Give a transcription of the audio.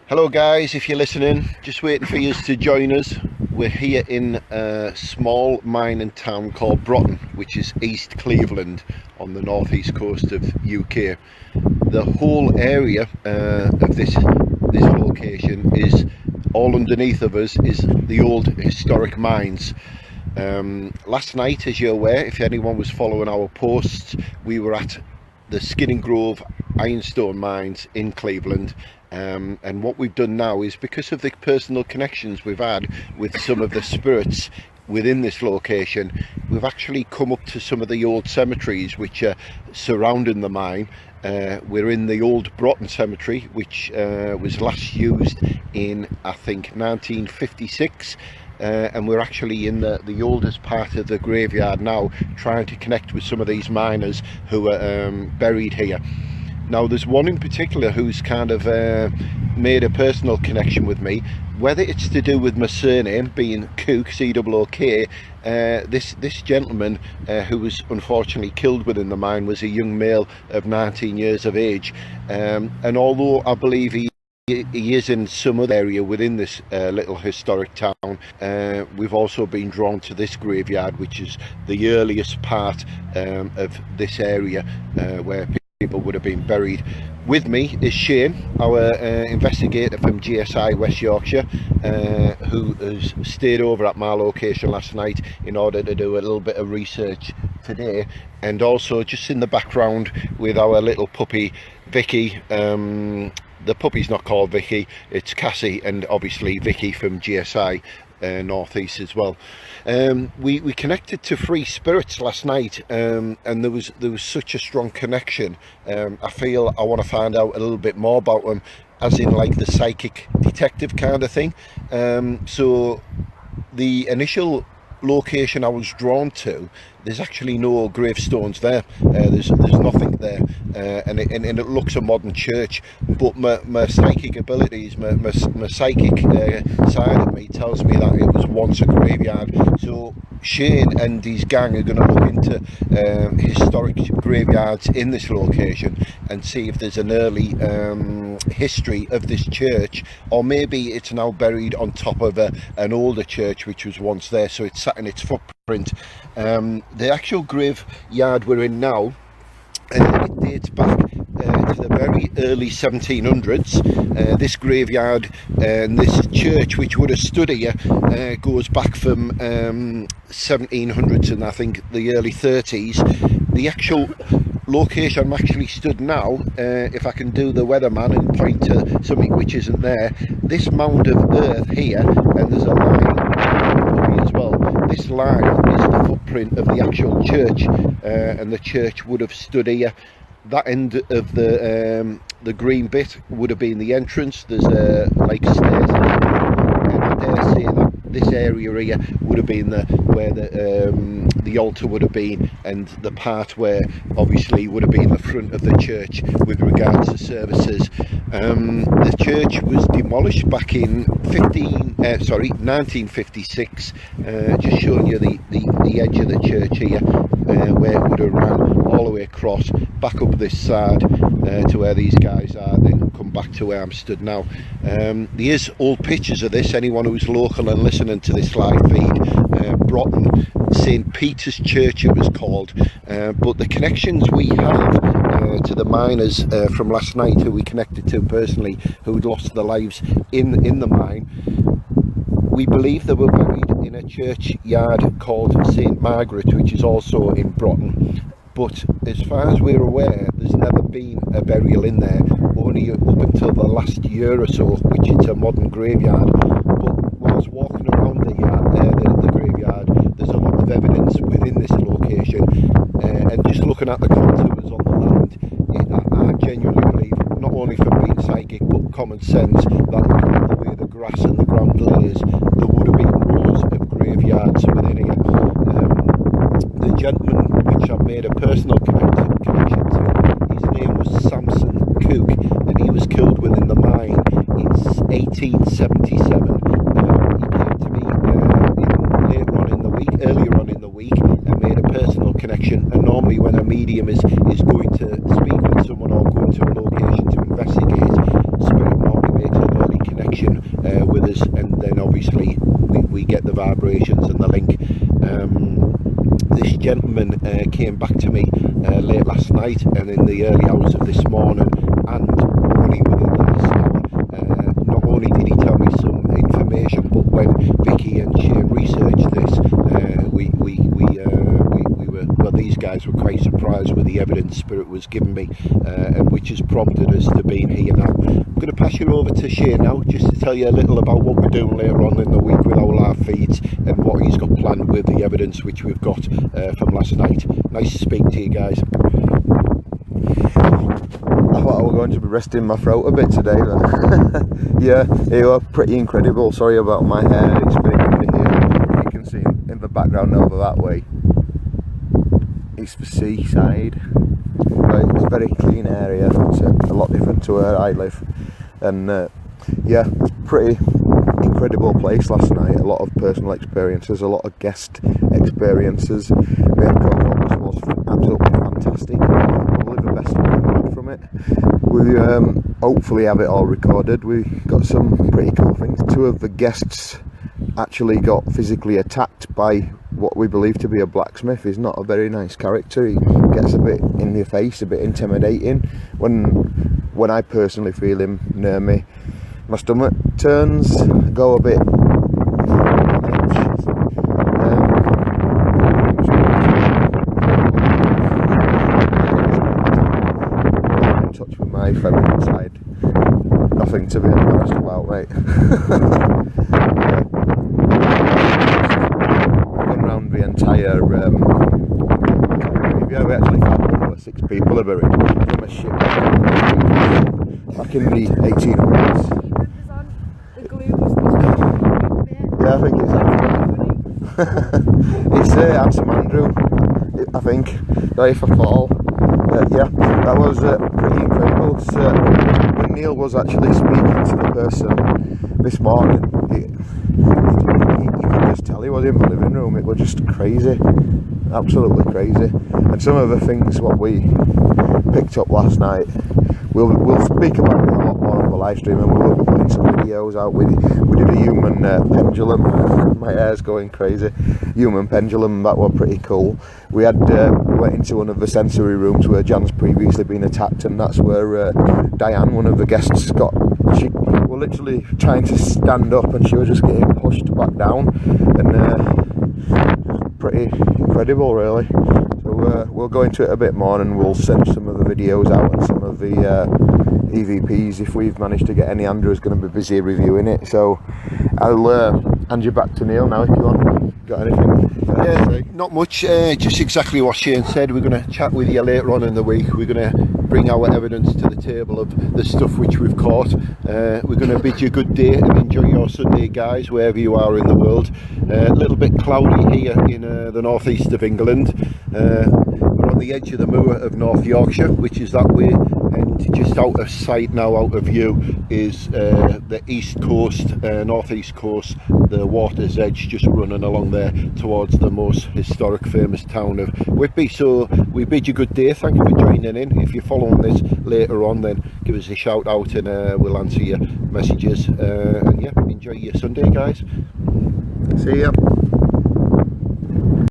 Hello guys, if you're listening, just waiting for you to join us. We're here in a small mining town called Broughton, which is East Cleveland on the northeast coast of UK. The whole area of this location is all underneath of us is the old historic mines. Last night, as you're aware, if anyone was following our posts, we were at the Skinning Grove ironstone mines in Cleveland. And what we've done now is, because of the personal connections we've had with some of the spirits within this location, we've actually come up to some of the old cemeteries which are surrounding the mine. We're in the old Broughton cemetery, which was last used in, I think, 1956. And we're actually in the oldest part of the graveyard now, trying to connect with some of these miners who are buried here. Now, there's one in particular who's kind of made a personal connection with me. Whether it's to do with my surname being Cook, C-O-O-K, this gentleman who was unfortunately killed within the mine was a young male of 19 years of age. And although I believe he is in some other area within this little historic town, we've also been drawn to this graveyard, which is the earliest part of this area where people would have been buried. With me is Shane, our investigator from GSI West Yorkshire, who has stayed over at my location last night in order to do a little bit of research today. And also just in the background with our little puppy Vicky. The puppy's not called Vicky, it's Cassie, and obviously Vicky from GSI Northeast as well. We connected to three spirits last night, and there was such a strong connection. I feel I want to find out a little bit more about them, as in like the psychic detective kind of thing. So the initial location I was drawn to, there's actually no gravestones there. There's nothing there, and it looks a modern church. But my psychic abilities, my psychic side of me tells me that it was once a graveyard. So Shane and his gang are going to look into historic graveyards in this location and see if there's an early history of this church, or maybe it's now buried on top of an older church which was once there, so it's sat in its footprint. The actual graveyard we're in now, it dates back to the very early 1700s. This graveyard and this church which would have stood here goes back from 1700s and I think the early 30s. The actual location I'm actually stood now, if I can do the weatherman and point to something which isn't there, this mound of earth here, and there's a line as well. This line is the footprint of the actual church, and the church would have stood here. That end of the green bit would have been the entrance. There's like stairs, and I dare say that this area here would have been where the altar would have been, and the part where obviously would have been the front of the church with regards to services. The church was demolished back in 1956. Just showing you the edge of the church here, where it would have ran all the way across, back up this side to where these guys are, then come back to where I'm stood now. There is old pictures of this, anyone who's local and listening to this live feed. Broughton St. Peter's Church it was called, but the connections we have to the miners from last night, who we connected to personally, who had lost their lives in the mine, we believe they were buried in a churchyard called St. Margaret, which is also in Broughton. But as far as we're aware, there's never been a burial in there, only up until the last year or so, which is a modern graveyard. But whilst walking around the graveyard, there's a lot of evidence within this location, and just looking at the contours on the land, I genuinely believe, not only from being psychic but common sense, that looking at the way the grass and the ground lays, there would have been rows of graveyards within here. The gentleman which I've made a personal connection to, his name was Samson Cook, and he was killed within the mine in 1877. He came to me earlier on in the week, and made a personal connection. And normally when a medium is going to speak with someone or going to a location to investigate, spirit normally makes an early us, and then obviously we get the vibrations and the link. This gentleman came back to me late last night and in the early hours of this morning, and only within the last hour, not only did he tell me some information, but when Vicky and Shane researched this, these guys were quite surprised with the evidence Spirit was giving me, which has prompted us to being here now. I'm going to pass you over to Shane now, just to tell you a little about what we're doing later on in the week with our live feeds and what he's got planned with the evidence which we've got from last night. Nice to speak to you guys. I thought I was going to be resting my throat a bit today, but yeah, it was pretty incredible. Sorry about my hair, it's very windy here. You can see in the background over that way, it's the seaside. It's a very clean area. It's a lot different to where I live, and yeah, it's pretty incredible place last night. A lot of personal experiences, a lot of guest experiences. We had co-hosts, was absolutely fantastic. Probably the best we've had from it. We hopefully have it all recorded. We got some pretty cool things. Two of the guests actually got physically attacked by what we believe to be a blacksmith. He's not a very nice character. He gets a bit in your face, a bit intimidating. When I personally feel him near me, my stomach turns, go a bit in touch with my feminine side. Nothing to be embarrassed about, mate. Around the entire yeah, we actually found 6 people are buried from a ship back in the 1800s. Yeah, I think it's it's Handsome Andrew, I think, if I fall. Yeah, that was pretty incredible. When Neil was actually speaking to the person this morning, you could just tell he was in the living room. It was just crazy, absolutely crazy. And some of the things what we picked up last night, we'll speak about it a lot more on the live stream, and we'll be putting some videos out. We did a human pendulum. My hair's going crazy. Human pendulum, that was pretty cool. We went into one of the sensory rooms where Jan's previously been attacked, and that's where Diane, one of the guests, got. She were literally trying to stand up, and she was just getting pushed back down, and pretty incredible, really. So we'll go into it a bit more, and we'll send some of the videos out and some of the EVPs if we've managed to get any. Andrew's going to be busy reviewing it, so I'll hand you back to Neil now if you want. Got anything? Yeah, not much, just exactly what Shane said. We're going to chat with you later on in the week. We're going to bring our evidence to the table of the stuff which we've caught. We're going to bid you a good day and enjoy your Sunday, guys, wherever you are in the world. A little bit cloudy here in the northeast of England. We're on the edge of the moor of North Yorkshire, which is that way, and just out of sight now, out of view, is the east coast, northeast coast, the water's edge, just running along there towards the most historic, famous town of Whitby. So we bid you good day. Thank you for joining in. If you're following this later on, then give us a shout out, and we'll answer your messages. And yeah, enjoy your Sunday, guys. See ya.